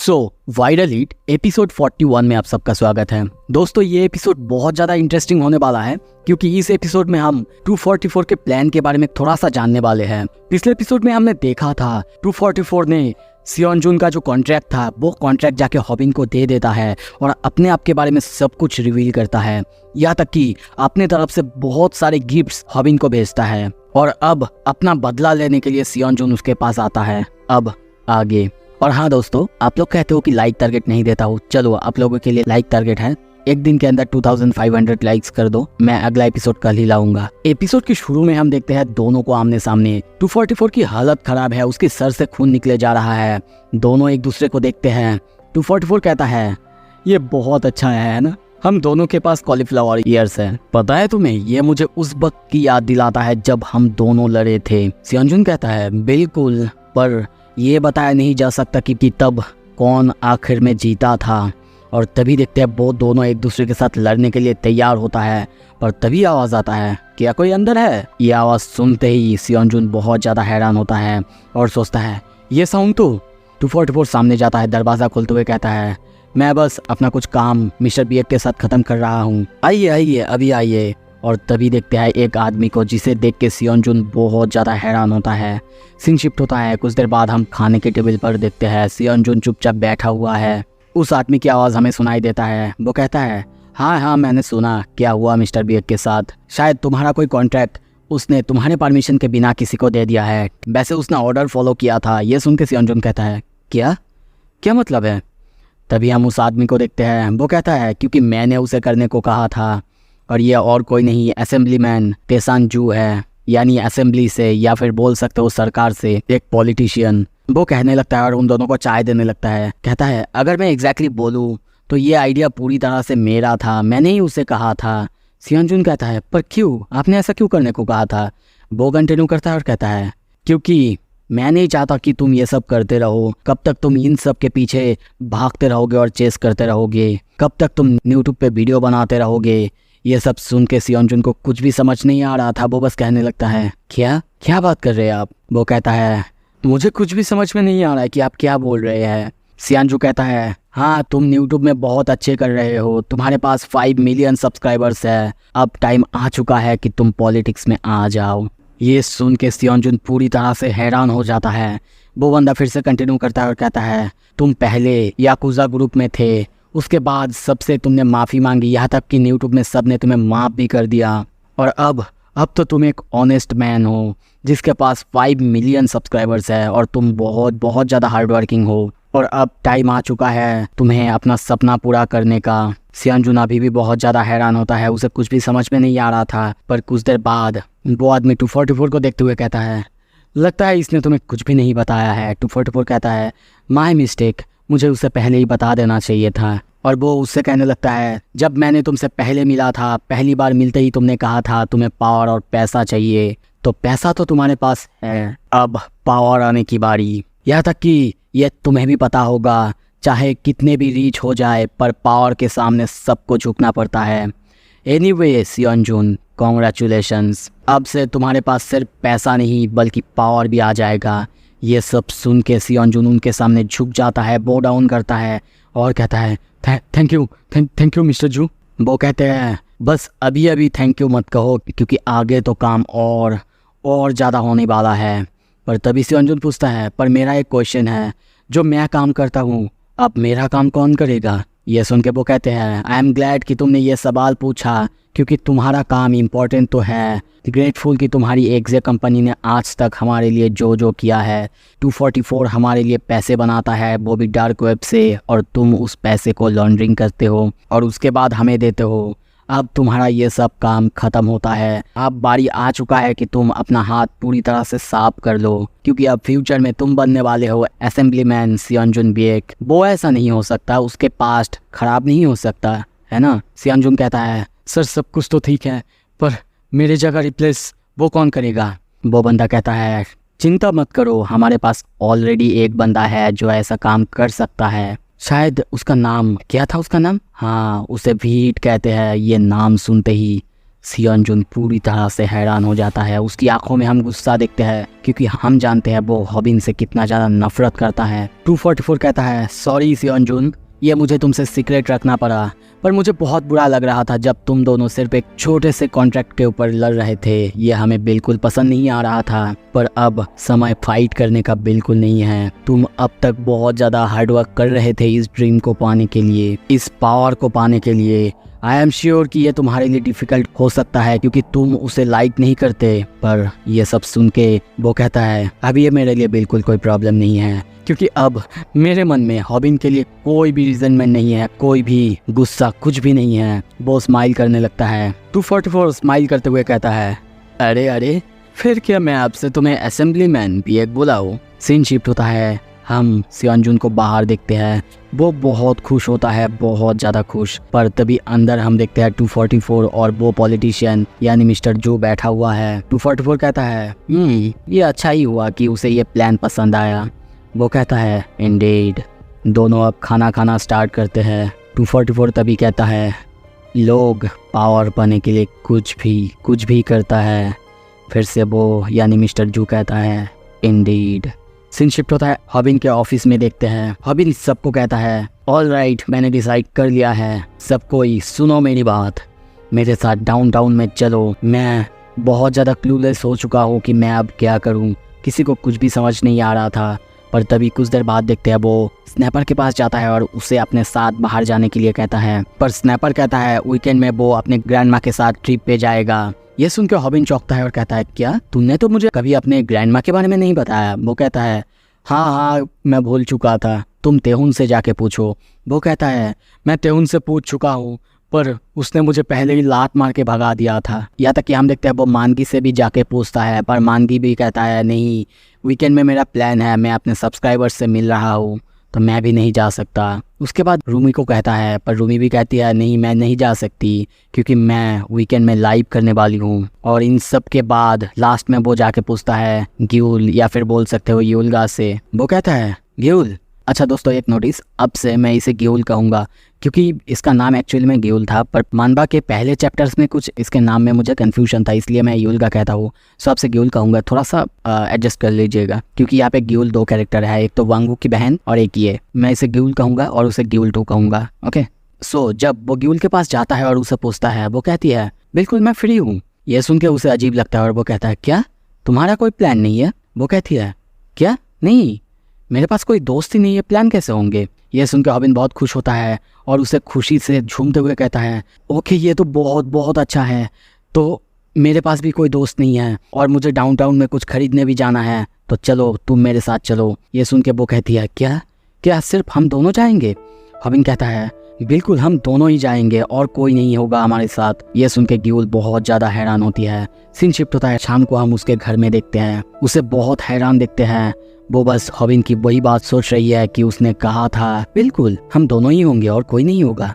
Viral hit episode 41 में आप सबका स्वागत है। दोस्तों ये एपिसोड बहुत ज़्यादा इंटरेस्टिंग होने वाला है क्योंकि इस एपिसोड में हम 244 के प्लान के बारे में थोड़ा सा जानने वाले हैं। पिछले एपिसोड में हमने देखा था 244 ने सियोनजुन का जो कॉन्ट्रैक्ट था वो कॉन्ट्रैक्ट जाके हॉबिन को दे देता है और अपने आप के बारे में सब कुछ रिवील करता है, यहाँ तक कि अपने तरफ से बहुत सारे गिफ्ट्स हॉबिन को भेजता है और अब अपना बदला लेने के लिए सियोनजुन उसके पास आता है। अब आगे। और हाँ दोस्तों, आप लोग कहते हो कि लाइक टारगेट नहीं देता हूँ, चलो आप लोगों के लिए लाइक टारगेट है, एक दिन के अंदर 2500 लाइक्स कर दो, मैं अगला एपिसोड कल ही लाऊंगा। एपिसोड के शुरू में हम देखते हैं दोनों को आमने सामने। 244 की हालत खराब है, उसके सर से खून निकले जा रहा है। दोनों एक दूसरे को देखते हैं। 244 कहता है ये बहुत अच्छा है ना, हम दोनों के पास कॉलीफ्लावर ईयर्स है, पता है तुम्हें ये मुझे उस वक्त की याद दिलाता है जब हम दोनों लड़े थे। सियोनजुन कहता है बिल्कुल, पर ये बताया नहीं जा सकता कि तब कौन आखिर में जीता था। और तभी देखते हैं वो दोनों एक दूसरे के साथ लड़ने के लिए तैयार होता है, पर तभी आवाज़ आता है क्या कोई अंदर है। ये आवाज़ सुनते ही सियोनजुन बहुत ज़्यादा हैरान होता है और सोचता है ये साउंड तो। 244 सामने जाता है, दरवाज़ा खोलते हुए कहता है मैं बस अपना कुछ काम मिस्टर बीएफ के साथ ख़त्म कर रहा हूँ, आइए आइए अभी आइए। और तभी देखते हैं एक आदमी को जिसे देख के सियोनजुन बहुत ज़्यादा हैरान होता है। सीन शिफ्ट होता है, कुछ देर बाद हम खाने के टेबल पर देखते हैं सियोनजुन चुपचाप बैठा हुआ है। उस आदमी की आवाज़ हमें सुनाई देता है, वो कहता है हाँ मैंने सुना क्या हुआ मिस्टर बीएफ के साथ, शायद तुम्हारा कोई कॉन्ट्रैक्ट उसने तुम्हारे परमिशन के बिना किसी को दे दिया है, वैसे उसने ऑर्डर फॉलो किया था। ये सुन के सियोनजुन कहता है क्या मतलब है। तभी हम उस आदमी को देखते हैं, वो कहता है क्योंकि मैंने उसे करने को कहा था और ये और कोई नहीं असेंबलीमैन तेसान जू है, यानी असेंबली से या फिर बोल सकते हो सरकार से एक पॉलिटिशियन। वो कहने लगता है और उन दोनों को चाय देने लगता है। कहता है अगर मैं एग्जैक्टली बोलूँ तो ये आइडिया पूरी तरह से मेरा था, मैंने ही उसे कहा था। सियोनजुन कहता है पर क्यों, आपने ऐसा क्यों करने को कहा था। वो कंटिन्यू करता है और कहता है क्योंकि मैं नहीं चाहता कि तुम ये सब करते रहो, कब तक तुम इन सब के पीछे भागते रहोगे और चेस करते रहोगे, कब तक तुम यूट्यूब पे वीडियो बनाते रहोगे। ये सब सुन के सियोनजुन को कुछ भी समझ नहीं आ रहा था, वो बस कहने लगता है क्या बात कर रहे हैं आप। वो कहता है मुझे कुछ भी समझ में नहीं आ रहा है कि आप क्या बोल रहे हैं। सियोनजुन कहता है हाँ तुम यूट्यूब में बहुत अच्छे कर रहे हो, तुम्हारे पास 5 मिलियन सब्सक्राइबर्स है, अब टाइम आ चुका है कि तुम पॉलिटिक्स में आ जाओ। ये सुन के सियोनजुन पूरी तरह से हैरान हो जाता है। वो बंदा फिर से कंटिन्यू करता है और कहता है तुम पहले याकुजा ग्रुप में थे, उसके बाद सबसे तुमने माफ़ी मांगी, यहाँ तक कि यूट्यूब में सब ने तुम्हें माफ़ भी कर दिया, और अब तो तुम एक ऑनेस्ट मैन हो जिसके पास 5 मिलियन सब्सक्राइबर्स है और तुम बहुत ज़्यादा हार्ड वर्किंग हो, और अब टाइम आ चुका है तुम्हें अपना सपना पूरा करने का। सियोनजुन अभी भी बहुत ज़्यादा हैरान होता है, उसे कुछ भी समझ में नहीं आ रहा था। पर कुछ देर बाद वो आदमी 244 को देखते हुए कहता है लगता है इसने तुम्हें कुछ भी नहीं बताया है। 244 कहता है माय मिस्टेक, मुझे उसे पहले ही बता देना चाहिए था। और वो उससे कहने लगता है जब मैंने तुमसे पहले मिला था, पहली बार मिलते ही तुमने कहा था तुम्हें पावर और पैसा चाहिए, तो पैसा तो तुम्हारे पास है, अब पावर आने की बारी। यहाँ तक कि ये तुम्हें भी पता होगा चाहे कितने भी रीच हो जाए पर पावर के सामने सबको झुकना पड़ता है। एनीवे सियोनजुन कॉन्ग्रेचुलेशंस, अब से तुम्हारे पास सिर्फ पैसा नहीं बल्कि पावर भी आ जाएगा। ये सब सुन के सियोनजुन उनके सामने झुक जाता है, बो डाउन करता है और कहता है थैंक यू मिस्टर जू। वो कहते हैं बस अभी थैंक यू मत कहो क्योंकि आगे तो काम और ज़्यादा होने वाला है। पर तभी सियोनजुन पूछता है पर मेरा एक क्वेश्चन है, जो मैं काम करता हूँ अब मेरा काम कौन करेगा। ये सुन के वो कहते हैं आई एम ग्लैड कि तुमने ये सवाल पूछा क्योंकि तुम्हारा काम इम्पोर्टेंट तो है। ग्रेटफुल कि तुम्हारी एग्जे कंपनी ने आज तक हमारे लिए जो किया है। 244 हमारे लिए पैसे बनाता है, वो भी डार्क वेब से, और तुम उस पैसे को लॉन्ड्रिंग करते हो और उसके बाद हमें देते हो। अब तुम्हारा ये सब काम ख़त्म होता है, अब बारी आ चुका है कि तुम अपना हाथ पूरी तरह से साफ कर लो क्योंकि अब फ्यूचर में तुम बनने वाले हो असेंबलीमैन सियोनजुन बीएक। वो ऐसा नहीं हो सकता, उसके पास्ट खराब नहीं हो सकता है ना। सियोनजुन कहता है सर सब कुछ तो ठीक है पर मेरे जगह रिप्लेस वो कौन करेगा। वो बंदा कहता है चिंता मत करो, हमारे पास ऑलरेडी एक बंदा है जो ऐसा काम कर सकता है। शायद उसका नाम क्या था, उसका नाम हाँ उसे वीट कहते हैं। ये नाम सुनते ही सियोंजुन पूरी तरह से हैरान हो जाता है। उसकी आंखों में हम गुस्सा देखते हैं क्योंकि हम जानते हैं वो हॉबिन से कितना ज़्यादा नफरत करता है। 244 कहता है, सॉरी सियोंजुन, ये मुझे तुमसे सीक्रेट रखना पड़ा, पर मुझे बहुत बुरा लग रहा था जब तुम दोनों सिर्फ एक छोटे से कॉन्ट्रैक्ट के ऊपर लड़ रहे थे। ये हमें बिल्कुल पसंद नहीं आ रहा था, पर अब समय फाइट करने का बिल्कुल नहीं है। तुम अब तक बहुत ज़्यादा हार्डवर्क कर रहे थे इस ड्रीम को पाने के लिए, इस पावर को पाने के लिए। आई एम श्योर कि ये तुम्हारे लिए डिफ़िकल्ट हो सकता है क्योंकि तुम उसे लाइक नहीं करते, पर ये सब सुन के वो कहता है, अब ये मेरे लिए बिल्कुल कोई प्रॉब्लम नहीं है क्योंकि अब मेरे मन में हॉबिन के लिए कोई भी रिजनमेंट नहीं है, कोई भी गुस्सा, कुछ भी नहीं है। वो स्माइल करने लगता है। 244 स्माइल करते हुए कहता है, अरे अरे, फिर क्या मैं आपसे तुम्हें असेंबलीमैन भी एक बुलाऊं? सीन शिफ्ट होता है। हम सियोंजुन को बाहर देखते हैं। वो बहुत खुश होता है, बहुत ज़्यादा खुश। पर तभी अंदर हम देखते हैं 244 और वो पॉलिटिशियन यानी मिस्टर जो बैठा हुआ है। 244 कहता है, ये अच्छा ही हुआ कि उसे ये प्लान पसंद आया। वो कहता है, इंडीड। दोनों अब खाना खाना स्टार्ट करते हैं। 244 तभी कहता है, लोग पावर पाने के लिए कुछ भी करता है। फिर से वो यानी मिस्टर जू कहता है, इंडीड। सीन शिफ्ट होता है। हॉबिन के ऑफिस में देखते हैं। हॉबिन सबको कहता है, ऑल राइट, मैंने डिसाइड कर लिया है। सब कोई सुनो मेरी बात, मेरे साथ डाउनटाउन में चलो। मैं बहुत ज़्यादा क्लूलेस हो चुका हूँ कि मैं अब क्या करूँ। किसी को कुछ भी समझ नहीं आ रहा था। पर तभी कुछ देर बाद देखते हैं वो स्नैपर के पास जाता है और उसे अपने साथ बाहर जाने के लिए कहता है। पर स्नैपर कहता है वीकेंड में वो अपने ग्रैंडमा के साथ ट्रिप पे जाएगा। ये सुन के हॉबिन चौंकता है और कहता है, क्या तूने तो मुझे कभी अपने ग्रैंडमा के बारे में नहीं बताया? वो कहता है, हाँ, मैं भूल चुका था, तुम तेहुन से जाके पूछो। वो कहता है, मैं तेहुन से पूछ चुका हूँ, पर उसने मुझे पहले ही लात मार के भगा दिया था। यहाँ तक कि हम देखते हैं वो मानगी से भी जाके पूछता है, पर मानगी भी कहता है, नहीं, वीकेंड में मेरा प्लान है, मैं अपने सब्सक्राइबर्स से मिल रहा हूँ, तो मैं भी नहीं जा सकता। उसके बाद रूमी को कहता है, पर रूमी भी कहती है, नहीं, मैं नहीं जा सकती क्योंकि मैं वीकेंड में लाइव करने वाली हूँ। और इन सब के बाद लास्ट में वो जाके पूछता है ग्यूल, या फिर बोल सकते हो यूलगा से। वो कहता है, ग्यूल। अच्छा दोस्तों, एक नोटिस, अब से मैं इसे ग्यूल कहूँगा क्योंकि इसका नाम एक्चुअली में ग्यूल था, पर मानबा के पहले चैप्टर्स में कुछ इसके नाम में मुझे कन्फ्यूजन था, इसलिए मैं यूलगा कहता हूँ। सो आपसे ग्यूल कहूँगा, थोड़ा सा एडजस्ट कर लीजिएगा क्योंकि यहाँ पे ग्यूल 2 कैरेक्टर है, एक तो वांगू की बहन और एक ये। मैं इसे ग्यूल कहूँगा और उसे ग्यूल 2 कहूँगा। ओके, सो जब वो ग्यूल के पास जाता है और उसे पूछता है, वो कहती है, बिल्कुल मैं फ्री हूँ। ये सुन के उसे अजीब लगता है और वो कहता है, क्या तुम्हारा कोई प्लान नहीं है? वो कहती है, क्या? नहीं, मेरे पास कोई दोस्त ही नहीं है, प्लान कैसे होंगे? ये सुनकर हॉबिन बहुत खुश होता है और उसे खुशी से झूमते हुए कहता है, ओके, ये तो बहुत बहुत अच्छा है। तो मेरे पास भी कोई दोस्त नहीं है और मुझे डाउनटाउन में कुछ खरीदने भी जाना है, तो चलो तुम मेरे साथ चलो। ये सुन के वो कहती है, क्या सिर्फ हम दोनों जाएंगे? हॉबिन कहता है, बिल्कुल, हम दोनों ही जाएंगे और कोई नहीं होगा हमारे साथ। ये सुन के ग्यूल बहुत ज़्यादा हैरान होती है। सीन शिफ्ट होता है। शाम को हम उसके घर में देखते हैं, उसे बहुत हैरान देखते हैं। वो बस हॉबिन की वही बात सोच रही है कि उसने कहा था, बिल्कुल हम दोनों ही होंगे और कोई नहीं होगा।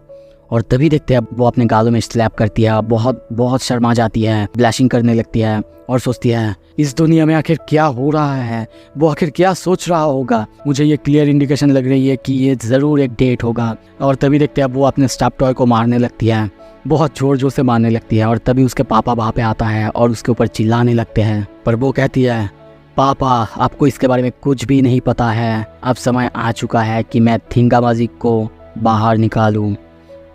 और तभी देखते हैं वो अपने गालों में स्लैप करती है, बहुत बहुत शर्मा जाती है, ब्लैशिंग करने लगती है और सोचती है, इस दुनिया में आखिर क्या हो रहा है? वो आखिर क्या सोच रहा होगा? मुझे ये क्लियर इंडिकेशन लग रही है कि ये ज़रूर एक डेट होगा। और तभी देखते हैं वो अपने स्टफ टॉय को मारने लगती है, बहुत ज़ोर ज़ोर से मारने लगती है। और तभी उसके पापा वहाँ पे आता है और उसके ऊपर चिल्लाने लगते हैं। पर वो कहती है, पापा, आपको इसके बारे में कुछ भी नहीं पता है। अब समय आ चुका है कि मैं थिंगाबाजी को बाहर निकालूं।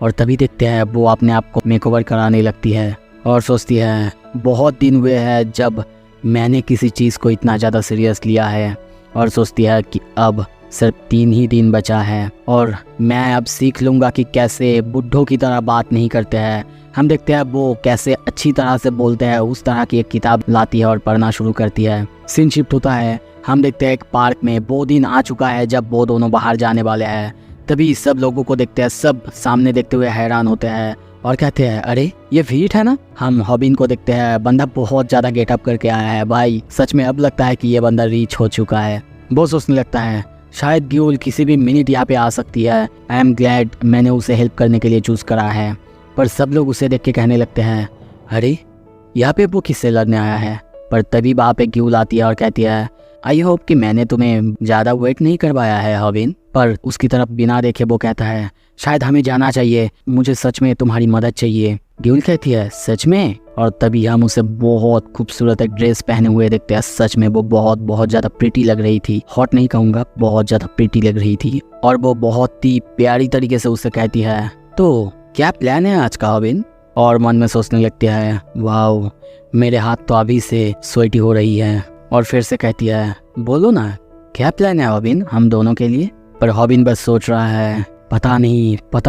और तभी देखते हैं वो अपने आप को मेकओवर कराने लगती है और सोचती है, बहुत दिन हुए हैं जब मैंने किसी चीज़ को इतना ज़्यादा सीरियस लिया है। और सोचती है कि अब सिर्फ 3 ही दिन बचा है और मैं अब सीख लूँगा कि कैसे बुड्ढों की तरह बात नहीं करते हैं। हम देखते हैं वो कैसे अच्छी तरह से बोलते हैं। उस तरह की एक किताब लाती है और पढ़ना शुरू करती है। सीन शिफ्ट होता है। हम देखते हैं एक पार्क में वो दिन आ चुका है जब वो दोनों बाहर जाने वाले हैं। तभी सब लोगों को देखते हैं, सब सामने देखते हुए हैरान होते हैं और कहते हैं, अरे ये वीट है ना? हम हॉबिन को देखते हैं, बंदा बहुत ज़्यादा गेटअप करके आया है भाई। सच में अब लगता है कि ये बंदा रीच हो चुका है। वो सोचने लगता है, शायद ग्यूल किसी भी मिनट यहाँ पे आ सकती है। आई एम ग्लैड मैंने उसे हेल्प करने के लिए चूज़ करा है। पर सब लोग उसे देख के कहने लगते हैं, अरे यहाँ पे वो किससे लड़ने आया है? पर तभी वहाँ पे ग्यूल आती है और कहती है, आई होप कि मैंने तुम्हें ज़्यादा वेट नहीं करवाया है हॉबिन। पर उसकी तरफ बिना देखे वो कहता है शायद हमें जाना चाहिए, मुझे सच में तुम्हारी मदद चाहिए। ग्यूल कहती है सच में? और तभी हम उसे बहुत खूबसूरत एक ड्रेस पहने हुए देखते हैं। सच में वो बहुत ज़्यादा प्रिटी लग रही थी, हॉट नहीं कहूँगा, बहुत ज़्यादा प्रिटी लग रही थी। और वो बहुत ही प्यारी तरीके से उसे कहती है तो क्या प्लान है आज का हॉबिन? और मन में सोचने लगती है वाओ, मेरे हाथ तो अभी से स्वेटी हो रही है। और फिर से कहती है बोलो ना क्या प्लान है हॉबिन हम दोनों के लिए? पर हॉबिन बस सोच रहा है पता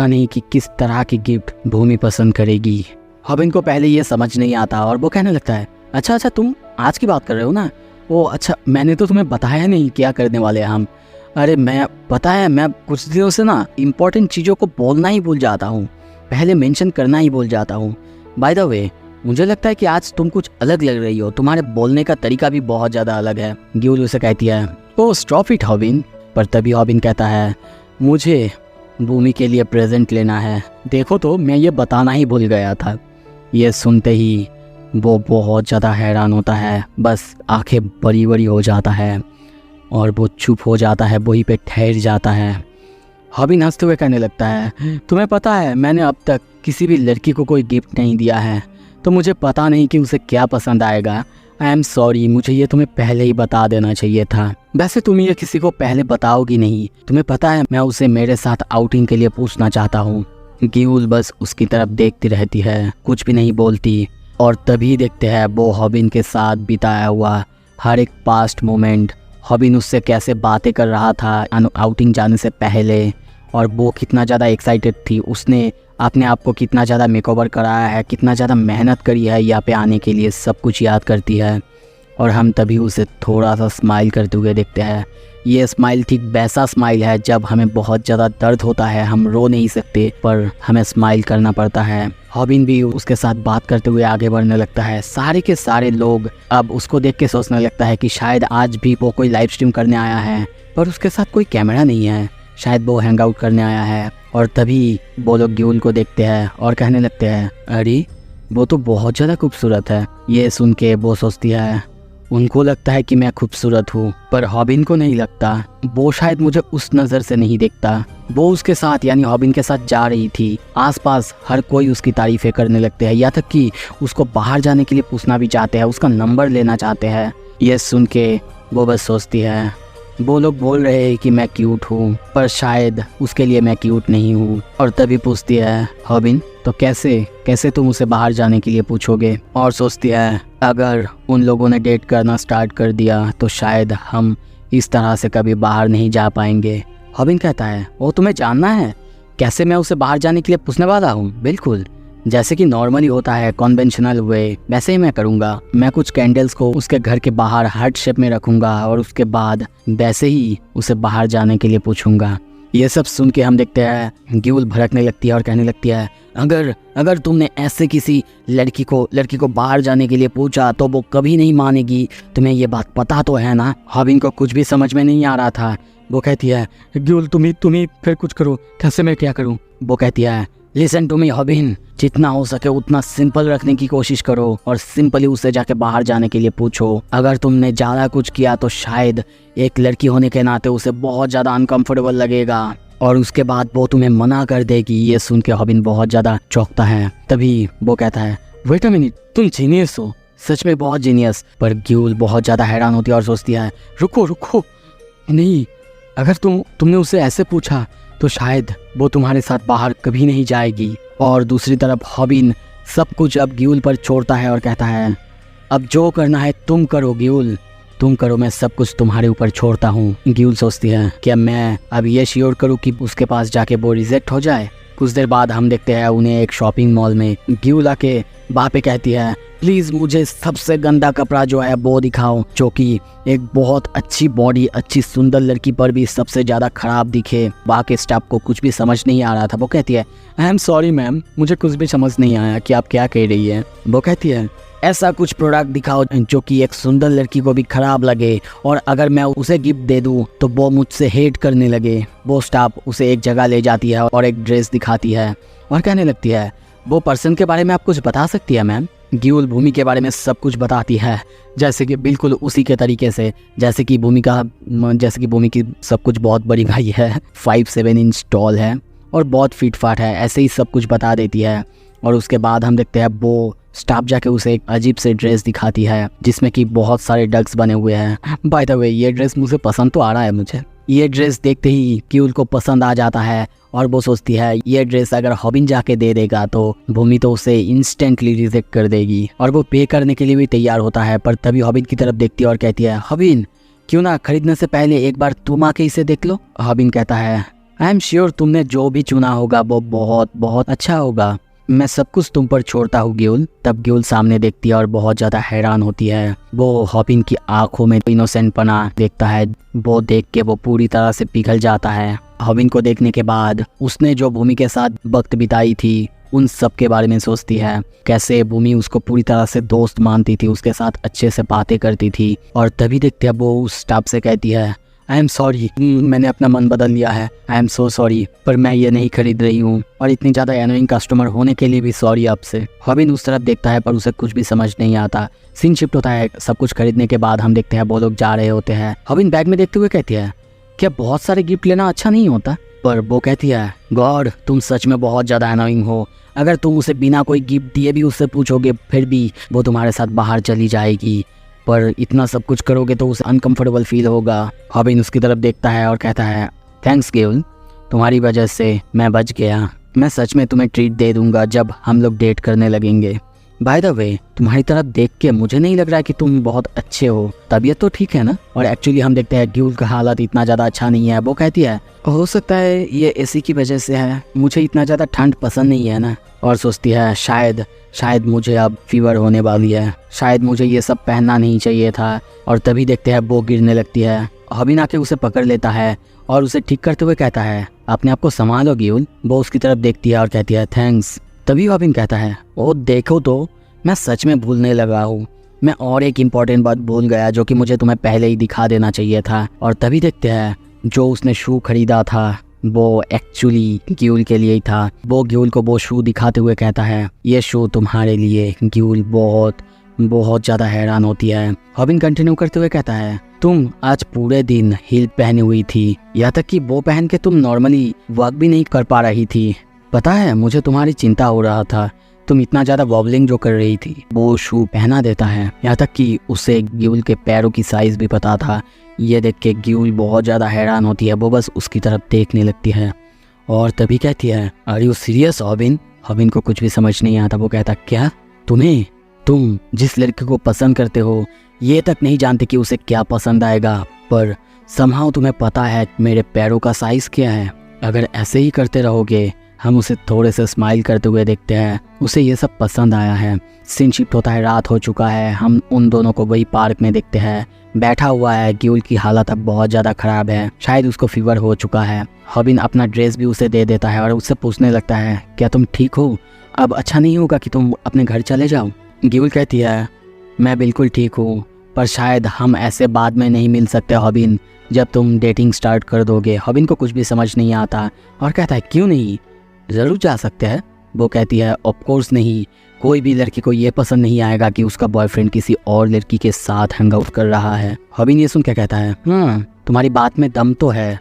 नहीं कि किस तरह की गिफ्ट भूमि पसंद करेगी। हॉबिन को पहले ये समझ नहीं आता और वो कहने लगता है अच्छा तुम आज की बात कर रहे हो ना? ओ अच्छा, मैंने तो तुम्हें बताया नहीं क्या करने वाले हैं हम। अरे मैं कुछ दिनों से ना इम्पोर्टेंट चीज़ों को बोलना ही भूल जाता हूँ, पहले मेंशन करना ही भूल जाता हूँ। बाय द वे मुझे लगता है कि आज तुम कुछ अलग लग रही हो, तुम्हारे बोलने का तरीका भी बहुत ज़्यादा अलग है। ग्यूल उसे कहती है ओ स्टॉप इट हॉबिन। पर तभी हॉबिन कहता है मुझे भूमि के लिए प्रेजेंट लेना है। देखो तो मैं ये बताना ही भूल गया था। ये सुनते ही वो बहुत ज़्यादा हैरान होता है, बस आंखें बड़ी हो जाता है और वो चुप हो जाता है, वहीं पे ठहर जाता है। हॉबिन हंसते हुए कहने लगता है तुम्हें पता है मैंने अब तक किसी भी लड़की को कोई गिफ्ट नहीं दिया है, तो मुझे पता नहीं कि उसे क्या पसंद आएगा। आई एम सॉरी, मुझे ये तुम्हें पहले ही बता देना चाहिए था। वैसे तुम ये किसी को पहले बताओगी नहीं, तुम्हें पता है मैं उसे मेरे साथ आउटिंग के लिए पूछना चाहता हूँ। ग्यूल बस उसकी तरफ देखती रहती है, कुछ भी नहीं बोलती। और तभी देखते हैं वो हॉबिन के साथ बिताया हुआ हर एक पास्ट मोमेंट, हॉबिन उससे कैसे बातें कर रहा था आउटिंग जाने से पहले, और वो कितना ज़्यादा एक्साइटेड थी, उसने अपने आप को कितना ज़्यादा मेकओवर कराया है, कितना ज़्यादा मेहनत करी है यहाँ पे आने के लिए, सब कुछ याद करती है। और हम तभी उसे थोड़ा सा स्माइल करते हुए देखते हैं। ये स्माइल ठीक वैसा स्माइल है जब हमें बहुत ज़्यादा दर्द होता है, हम रो नहीं सकते पर हमें स्माइल करना पड़ता है। हॉबिन भी उसके साथ बात करते हुए आगे बढ़ने लगता है। सारे के सारे लोग अब उसको देख के सोचने लगता है कि शायद आज भी वो कोई लाइव स्ट्रीम करने आया है, पर उसके साथ कोई कैमरा नहीं है, शायद वो हैंग आउट करने आया है। और तभी वो लोग ग्यूल को देखते हैं और कहने लगते हैं अरे वो तो बहुत ज़्यादा खूबसूरत है। ये सुन के वो सोचती है उनको लगता है कि मैं खूबसूरत हूँ, पर हॉबिन को नहीं लगता, वो शायद मुझे उस नज़र से नहीं देखता। वो उसके साथ यानी हॉबिन के साथ जा रही थी, आसपास हर कोई उसकी तारीफ़ें करने लगते हैं, यहाँ तक कि उसको बाहर जाने के लिए पूछना भी चाहते हैं, उसका नंबर लेना चाहते हैं। ये सुन के वो बस सोचती है वो लोग बोल रहे हैं कि मैं क्यूट हूँ, पर शायद उसके लिए मैं क्यूट नहीं हूँ। और तभी पूछती है हॉबिन तो कैसे तुम उसे बाहर जाने के लिए पूछोगे? और सोचती है अगर उन लोगों ने डेट करना स्टार्ट कर दिया तो शायद हम इस तरह से कभी बाहर नहीं जा पाएंगे। हॉबिन कहता है वो तुम्हें जानना है कैसे मैं उसे बाहर जाने के लिए पूछने वाला हूँ? बिल्कुल, जैसे कि नॉर्मली होता है कन्वेंशनल वे, वैसे ही मैं करूँगा। मैं कुछ कैंडल्स को उसके घर के बाहर हार्ट शेप में रखूँगा और उसके बाद वैसे ही उसे बाहर जाने के लिए पूछूँगा। ये सब सुन के हम देखते हैं ग्यूल भड़कने लगती है और कहने लगती है अगर तुमने ऐसे किसी लड़की को बाहर जाने के लिए पूछा तो वो कभी नहीं मानेगी, तुम्हें ये बात पता तो है ना? हॉबिन को कुछ भी समझ में नहीं आ रहा था। वो कहती है ग्यूल तुम ही फिर कुछ करो, कैसे मैं क्या करूँ? वो कहती है लिसन टू मी हॉबिन, जितना हो सके उतना सिंपल रखने की कोशिश करो और सिंपली उससे जाके बाहर जाने के लिए पूछो। अगर तुमने ज़्यादा कुछ किया तो शायद एक लड़की होने के नाते उसे बहुत ज़्यादा अनकंफर्टेबल लगेगा और उसके बाद वो तुम्हें मना कर देगी। ये सुन के हॉबिन बहुत ज़्यादा चौंकता है। तभी वो कहता है वेट अ मिनट, तुम जीनियस हो, सच में बहुत जीनियस। पर ग्यूल बहुत ज़्यादा हैरान होती है और सोचती है रुको नहीं, अगर तुमने उसे ऐसे पूछा तो शायद वो तुम्हारे साथ बाहर कभी नहीं जाएगी। और दूसरी तरफ हॉबिन सब कुछ अब ग्यूल पर छोड़ता है और कहता है अब जो करना है तुम करो ग्यूल, तुम करो, मैं सब कुछ तुम्हारे ऊपर छोड़ता हूँ। ग्यूल सोचती है क्या मैं अब ये श्योर करूँ कि उसके पास जाके वो रिजेक्ट हो जाए? कुछ देर बाद हम देखते हैं उन्हें एक शॉपिंग मॉल में। ग्यूल आके वहाँ पे कहती है प्लीज़ मुझे सबसे गंदा कपड़ा जो है वो दिखाओ, जो कि एक बहुत अच्छी बॉडी अच्छी सुंदर लड़की पर भी सबसे ज़्यादा ख़राब दिखे। बाकी स्टाफ को कुछ भी समझ नहीं आ रहा था। वो कहती है आई एम सॉरी मैम, मुझे कुछ भी समझ नहीं आया कि आप क्या कह रही है। वो कहती है ऐसा कुछ प्रोडक्ट दिखाओ जो कि एक सुंदर लड़की को भी ख़राब लगे और अगर मैं उसे गिफ्ट दे दूँ तो वो मुझसे हेट करने लगे। वो स्टाफ उसे एक जगह ले जाती है और एक ड्रेस दिखाती है और कहने लगती है वो पर्सन के बारे में आप कुछ बता सकती है मैम? ग्यूल भूमि के बारे में सब कुछ बताती है, जैसे कि बिल्कुल उसी के तरीके से जैसे कि भूमि की सब कुछ बहुत बड़ी भाई है, 5-7 इंच टॉल है और बहुत फिट फाट है, ऐसे ही सब कुछ बता देती है। और उसके बाद हम देखते हैं वो स्टाफ जाके उसे एक अजीब से ड्रेस दिखाती है जिसमें कि बहुत सारे डक्स बने हुए हैं। बाय द वे ये ड्रेस मुझे पसंद तो आ रहा है। मुझे ये ड्रेस देखते ही ग्यूल को पसंद आ जाता है और वो सोचती है ये ड्रेस अगर हॉबिन जाके दे देगा तो भूमि तो उसे इंस्टेंटली रिजेक्ट कर देगी और वो पे करने के लिए भी तैयार होता है। पर तभी हॉबिन की तरफ देखती है और कहती है, हॉबिन क्यों ना खरीदने से पहले एक बार तुम आके इसे देख लो। हॉबिन कहता है, आई एम श्योर तुमने जो भी चुना होगा वो बहुत बहुत अच्छा होगा, मैं सब कुछ तुम पर छोड़ता हूँ ग्यूल। तब ग्यूल सामने देखती है और बहुत ज़्यादा हैरान होती है। वो हॉबिन की आंखों में इनोसेंट पना देखता है, वो देख के वो पूरी तरह से पिघल जाता है। हॉबिन को देखने के बाद उसने जो भूमि के साथ वक्त बिताई थी उन सब के बारे में सोचती है, कैसे भूमि उसको पूरी तरह से दोस्त मानती थी, उसके साथ अच्छे से बातें करती थी। और तभी देखते हैं वो उस स्टाफ से कहती है, आई एम सॉरी, मैंने अपना मन बदल लिया है, आई एम सो सॉरी, पर मैं ये नहीं खरीद रही हूँ और इतनी ज़्यादा एनोइंग कस्टमर होने के लिए भी सॉरी आपसे। हॉबिन उस तरफ देखता है पर उसे कुछ भी समझ नहीं आता। सीन शिफ्ट होता है, सब कुछ खरीदने के बाद हम देखते हैं वो लोग जा रहे होते हैं। हॉबिन बैग में देखते हुए कहती है, क्या बहुत सारे गिफ्ट लेना अच्छा नहीं होता? पर वो कहती है, गॉड तुम सच में बहुत ज़्यादा एनोइंग हो, अगर तुम उसे बिना कोई गिफ्ट दिए भी उससे पूछोगे फिर भी वो तुम्हारे साथ बाहर चली जाएगी, पर इतना सब कुछ करोगे तो उसे अनकंफर्टेबल फील होगा। हॉबिन उसकी तरफ देखता है और कहता है, थैंक्स ग्यूल, तुम्हारी वजह से मैं बच गया, मैं सच में तुम्हें ट्रीट दे दूंगा जब हम लोग डेट करने लगेंगे। बाय द वे तुम्हारी तरफ देख के मुझे नहीं लग रहा है कि तुम बहुत अच्छे हो, तबीयत तो ठीक है ना? और एक्चुअली हम देखते हैं ग्यूल का हालत इतना ज़्यादा अच्छा नहीं है। वो कहती है, हो सकता है ये एसी की वजह से है, मुझे इतना ज़्यादा ठंड पसंद नहीं है ना। और सोचती है शायद मुझे अब फीवर होने वाली है, शायद मुझे ये सब पहनना नहीं चाहिए था। और तभी देखते हैं वो गिरने लगती है। हॉबिन आके उसे पकड़ लेता है और उसे ठीक करते हुए कहता है, अपने आप को संभालो ग्यूल। वो उसकी तरफ देखती है और कहती है, थैंक्स। तभी हॉबिन कहता है, ओ देखो तो मैं सच में भूलने लगा हूँ, मैं और एक इम्पॉर्टेंट बात भूल गया जो कि मुझे तुम्हें पहले ही दिखा देना चाहिए था। और तभी देखते हैं जो उसने शू खरीदा था वो एक्चुअली ग्यूल के लिए ही था। वो ग्यूल को वो शू दिखाते हुए कहता है, ये शू तुम्हारे लिए। ग्यूल बहुत ज़्यादा हैरान होती है। हॉबिन कंटिन्यू करते हुए कहता है, तुम आज पूरे दिन हील पहनी हुई थी, यहाँ तक कि वो पहन के तुम नॉर्मली वर्क भी नहीं कर पा रही थी। पता है मुझे तुम्हारी चिंता हो रहा था, तुम इतना ज़्यादा वॉबलिंग जो कर रही थी। वो शू पहना देता है, यहाँ तक कि उसे ग्यूल के पैरों की साइज़ भी पता था। ये देख के ग्यूल बहुत ज़्यादा हैरान होती है, वो बस उसकी तरफ देखने लगती है। और तभी कहती है, आर यू सीरियस हॉबिन? हॉबिन को कुछ भी समझ नहीं आता। वो कहता, क्या तुम जिस लड़के को पसंद करते हो ये तक नहीं जानते कि उसे क्या पसंद आएगा, पर समहाउ तुम्हें पता है मेरे पैरों का साइज़ क्या है। अगर ऐसे ही करते रहोगे। हम उसे थोड़े से स्माइल करते हुए देखते हैं, उसे ये सब पसंद आया है। सीन शिफ्ट होता है, रात हो चुका है। हम उन दोनों को वही पार्क में देखते हैं, बैठा हुआ है। ग्यूल की हालत अब बहुत ज़्यादा ख़राब है, शायद उसको फीवर हो चुका है। हॉबिन अपना ड्रेस भी उसे दे देता है और उससे पूछने लगता है, क्या तुम ठीक हो? अब अच्छा नहीं होगा कि तुम अपने घर चले जाओ? ग्यूल कहती है, मैं बिल्कुल ठीक हूँ, पर शायद हम ऐसे बाद में नहीं मिल सकते हॉबिन, जब तुम डेटिंग स्टार्ट कर दोगे। हॉबिन को कुछ भी समझ नहीं आता और कहता है, क्यों नहीं, ज़रूर जा सकते हैं। वो कहती है, ऑफ कोर्स नहीं, कोई भी लड़की को ये पसंद नहीं आएगा कि उसका बॉयफ्रेंड किसी और लड़की के साथ हैंग आउट कर रहा है। हॉबिन ये सुन के कहता है, तुम्हारी बात में दम तो है,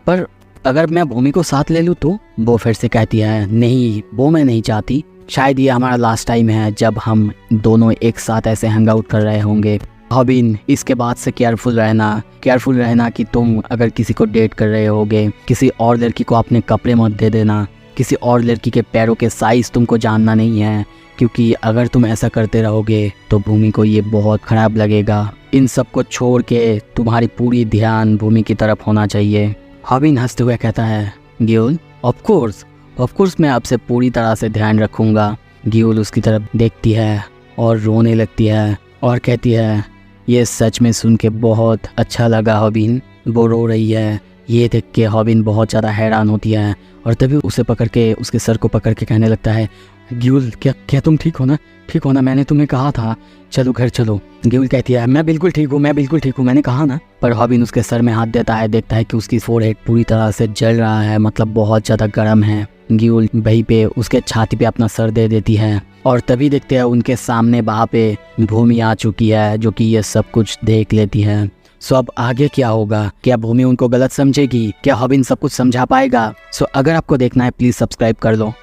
पर अगर मैं भूमि को साथ ले लूँ तो? वो फिर से कहती है, नहीं वो मैं नहीं चाहती, शायद ये हमारा लास्ट टाइम है जब हम दोनों एक साथ ऐसे हैंग आउट कर रहे होंगे। हॉबिन इसके बाद से केयरफुल रहना कि तुम अगर किसी को डेट कर रहे होगे, किसी और लड़की को अपने कपड़े मत दे देना, किसी और लड़की के पैरों के साइज़ तुमको जानना नहीं है, क्योंकि अगर तुम ऐसा करते रहोगे तो भूमि को ये बहुत ख़राब लगेगा। इन सब को छोड़ के तुम्हारी पूरी ध्यान भूमि की तरफ होना चाहिए। हॉबिन हंसते हुए कहता है, ग्यूल ऑफ कोर्स मैं आपसे पूरी तरह से ध्यान रखूँगा। ग्यूल उसकी तरफ देखती है और रोने लगती है और कहती है, ये सच में सुन के बहुत अच्छा लगा हॉबिन। वो रो रही है, ये देख के हॉबिन बहुत ज़्यादा हैरान होती है और तभी उसे पकड़ के उसके सर को पकड़ के कहने लगता है, ग्यूल क्या तुम ठीक हो ना? मैंने तुम्हें कहा था चलो घर चलो। ग्यूल कहती है, मैं बिल्कुल ठीक हूँ, मैंने कहा ना। पर हॉबिन उसके सर में हाथ देता है, देखता है कि उसकी फोरहेड पूरी तरह से जल रहा है, मतलब बहुत ज़्यादा गर्म है। ग्यूल वहीं पे उसके छाती पे अपना सर दे देती है और तभी देखते हैं उनके सामने वहाँ पे भूमि आ चुकी है जो कि ये सब कुछ देख लेती है। सो अब आगे क्या होगा? क्या भूमि उनको गलत समझेगी? क्या हॉबिन सब कुछ समझा पाएगा? सो अगर आपको देखना है प्लीज़ सब्सक्राइब कर लो।